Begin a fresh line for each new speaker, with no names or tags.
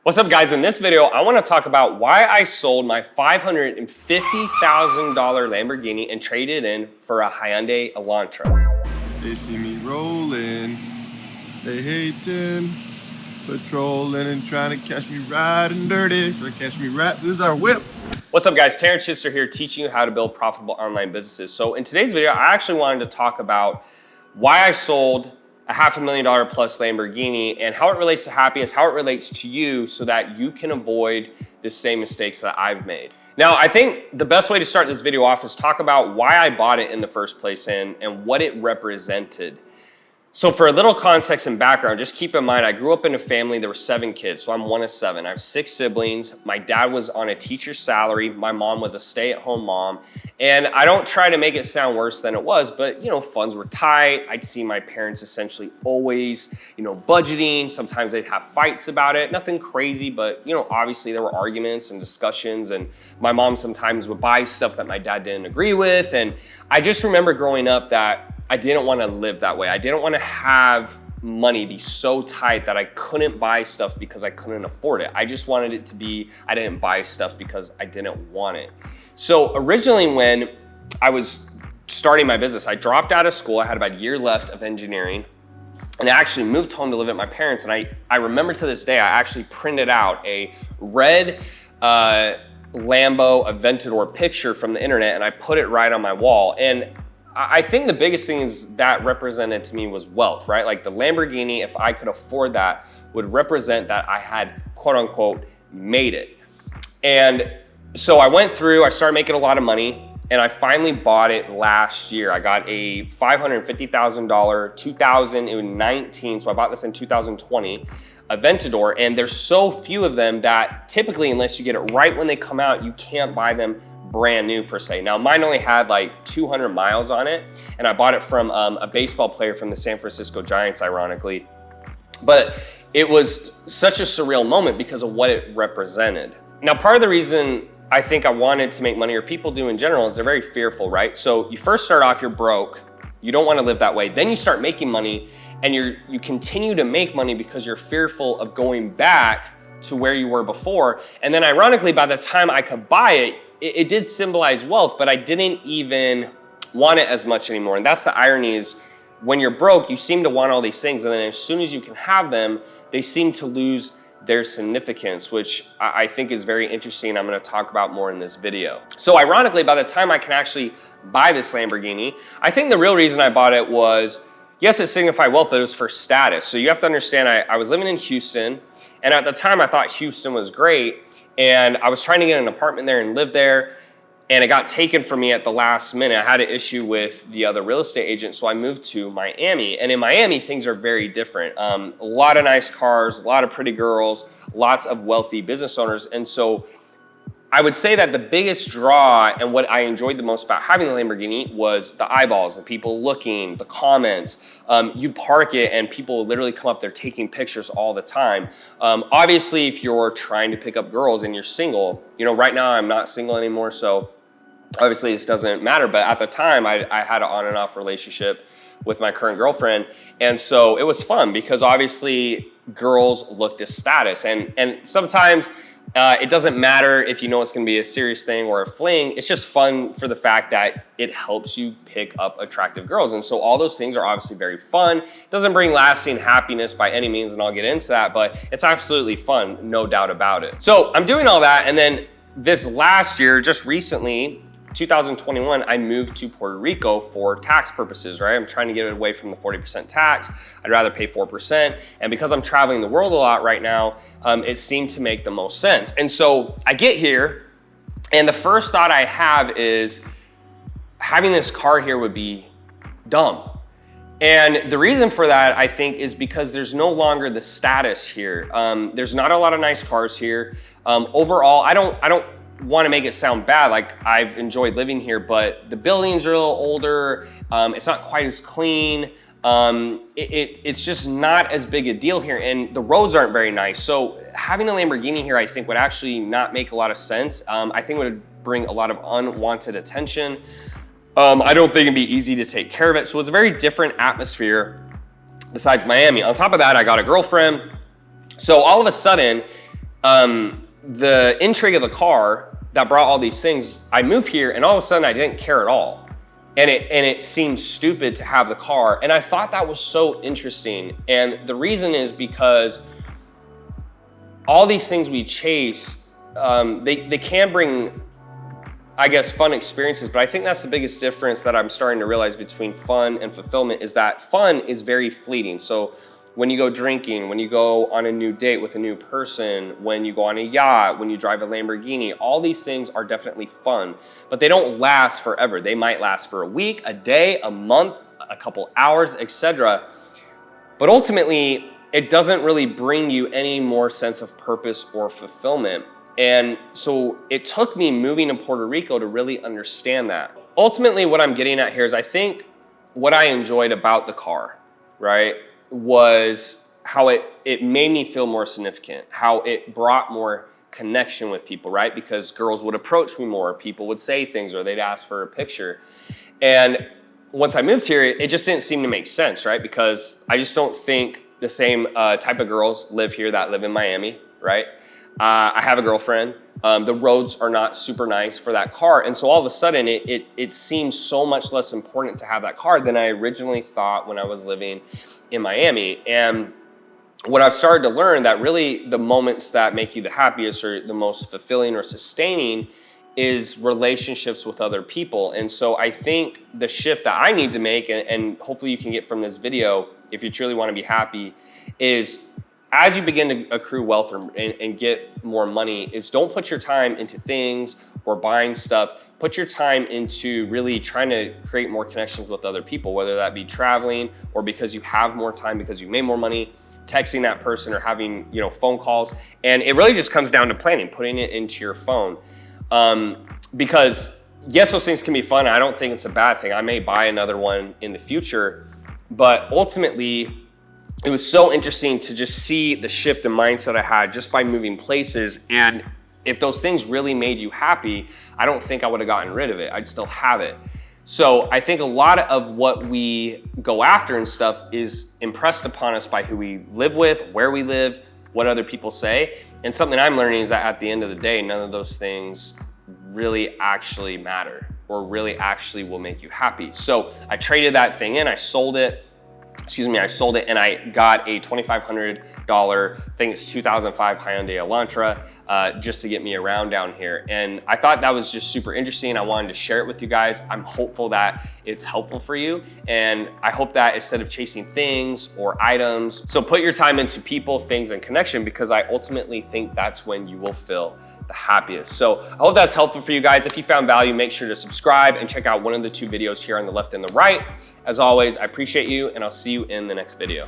What's up, guys? In this video, I want to talk about why I sold my $550,000 Lamborghini and traded in for a Hyundai Elantra.
They see me rolling, they hating, patrolling and trying to catch me riding dirty, trying to catch me right. This is our whip.
What's up, guys? Chidester here, teaching you how to build profitable online businesses. So in today's video, I actually wanted to talk about why I sold a $500,000 plus Lamborghini and how it relates to happiness, how it relates to you so that you can avoid the same mistakes that I've made. Now, I think the best way to start this video off is talk about why I bought it in the first place and what it represented. So for a little context and background, just keep in mind, I grew up in a family, there were 7 kids, so I'm one of 7. I have 6 siblings. My dad was on a teacher's salary. My mom was a stay-at-home mom. And I don't try to make it sound worse than it was, but funds were tight. I'd see my parents essentially always, budgeting. Sometimes they'd have fights about it. Nothing crazy, but obviously there were arguments and discussions, and my mom sometimes would buy stuff that my dad didn't agree with. And I just remember growing up that I didn't want to live that way. I didn't want to have money be so tight that I couldn't buy stuff because I couldn't afford it. I just wanted it to be, I didn't buy stuff because I didn't want it. So originally when I was starting my business, I dropped out of school. I had about a year left of engineering, and I actually moved home to live at my parents. And I remember to this day, I actually printed out a red Lambo Aventador picture from the internet, and I put it right on my wall. And I think the biggest thing is that represented to me was wealth, right? Like the Lamborghini, if I could afford that, would represent that I had, quote unquote, made it. And so I went through, I started making a lot of money, and I finally bought it last year. I got a $550,000 2019, so I bought this in 2020, Aventador, and there's so few of them that typically, unless you get it right when they come out, you can't buy them brand new per se. Now mine only had like 200 miles on it, and I bought it from a baseball player from the San Francisco Giants, ironically. But it was such a surreal moment because of what it represented. Now, part of the reason I think I wanted to make money, or people do in general, is they're very fearful, right? So you first start off, you're broke, you don't want to live that way. Then you start making money, and you continue to make money because you're fearful of going back to where you were before. And then ironically, by the time I could buy it, it did symbolize wealth, but I didn't even want it as much anymore. And that's the irony, is when you're broke, you seem to want all these things, and then as soon as you can have them, they seem to lose their significance, which I think is very interesting. I'm gonna talk about more in this video. So ironically, by the time I can actually buy this Lamborghini, I think the real reason I bought it was, yes, it signified wealth, but it was for status. So you have to understand, I was living in Houston, and at the time I thought Houston was great, and I was trying to get an apartment there and live there, and it got taken from me at the last minute. I had an issue with the other real estate agent, so I moved to Miami. And in Miami, things are very different. A lot of nice cars, a lot of pretty girls, lots of wealthy business owners. And so I would say that the biggest draw and what I enjoyed the most about having the Lamborghini was the eyeballs, the people looking, the comments. You park it and people literally come up there taking pictures all the time. Obviously, if you're trying to pick up girls and you're single, right now I'm not single anymore, so obviously this doesn't matter. But at the time, I had an on and off relationship with my current girlfriend. And so it was fun because obviously girls looked at status. And sometimes, it doesn't matter if you know it's gonna be a serious thing or a fling. It's just fun for the fact that it helps you pick up attractive girls. And so all those things are obviously very fun. It doesn't bring lasting happiness by any means, and I'll get into that, but it's absolutely fun, no doubt about it. So I'm doing all that, and then this last year, just recently, 2021, I moved to Puerto Rico for tax purposes, right? I'm trying to get away from the 40% tax. I'd rather pay 4%. And because I'm traveling the world a lot right now, it seemed to make the most sense. And so I get here, and the first thought I have is having this car here would be dumb. And the reason for that, I think, is because there's no longer the status here. There's not a lot of nice cars here. Overall, I don't want to make it sound bad, like I've enjoyed living here, but the buildings are a little older. It's not quite as clean. It's just not as big a deal here, and the roads aren't very nice. So having a Lamborghini here, I think, would actually not make a lot of sense. I think it would bring a lot of unwanted attention. I don't think it'd be easy to take care of it. So it's a very different atmosphere besides Miami. On top of that, I got a girlfriend. So all of a sudden, the intrigue of the car that brought all these things, I moved here and all of a sudden I didn't care at all. And it seemed stupid to have the car. And I thought that was so interesting. And the reason is because all these things we chase, they can bring, I guess, fun experiences, but I think that's the biggest difference that I'm starting to realize between fun and fulfillment is that fun is very fleeting. So when you go drinking, when you go on a new date with a new person, when you go on a yacht, when you drive a Lamborghini, all these things are definitely fun, but they don't last forever. They might last for a week, a day, a month, a couple hours, etc. But ultimately, it doesn't really bring you any more sense of purpose or fulfillment. And so it took me moving to Puerto Rico to really understand that. Ultimately, what I'm getting at here is I think what I enjoyed about the car, right, was how it made me feel more significant, how it brought more connection with people, right? Because girls would approach me more, people would say things, or they'd ask for a picture. And once I moved here, it just didn't seem to make sense, right? Because I just don't think the same type of girls live here that live in Miami, right? I have a girlfriend. The roads are not super nice for that car. And so all of a sudden, it seems so much less important to have that car than I originally thought when I was living in Miami. And what I've started to learn that really the moments that make you the happiest or the most fulfilling or sustaining is relationships with other people. And so I think the shift that I need to make, and hopefully you can get from this video, if you truly want to be happy, is as you begin to accrue wealth and get more money, is don't put your time into things or buying stuff. Put your time into really trying to create more connections with other people, whether that be traveling or because you have more time because you made more money, texting that person or having phone calls. And it really just comes down to planning, putting it into your phone. Because yes, those things can be fun. I don't think it's a bad thing. I may buy another one in the future, but ultimately, it was so interesting to just see the shift in mindset I had just by moving places. And if those things really made you happy, I don't think I would have gotten rid of it. I'd still have it. So I think a lot of what we go after and stuff is impressed upon us by who we live with, where we live, what other people say. And something I'm learning is that at the end of the day, none of those things really actually matter or really actually will make you happy. So I traded that thing in, I sold it and I got a $2,500, I think it's 2005 Hyundai Elantra, just to get me around down here. And I thought that was just super interesting. I wanted to share it with you guys. I'm hopeful that it's helpful for you. And I hope that instead of chasing things or items, so put your time into people, things, and connection, because I ultimately think that's when you will feel the happiest. So I hope that's helpful for you guys. If you found value, make sure to subscribe and check out one of the two videos here on the left and the right. As always, I appreciate you, and I'll see you in the next video.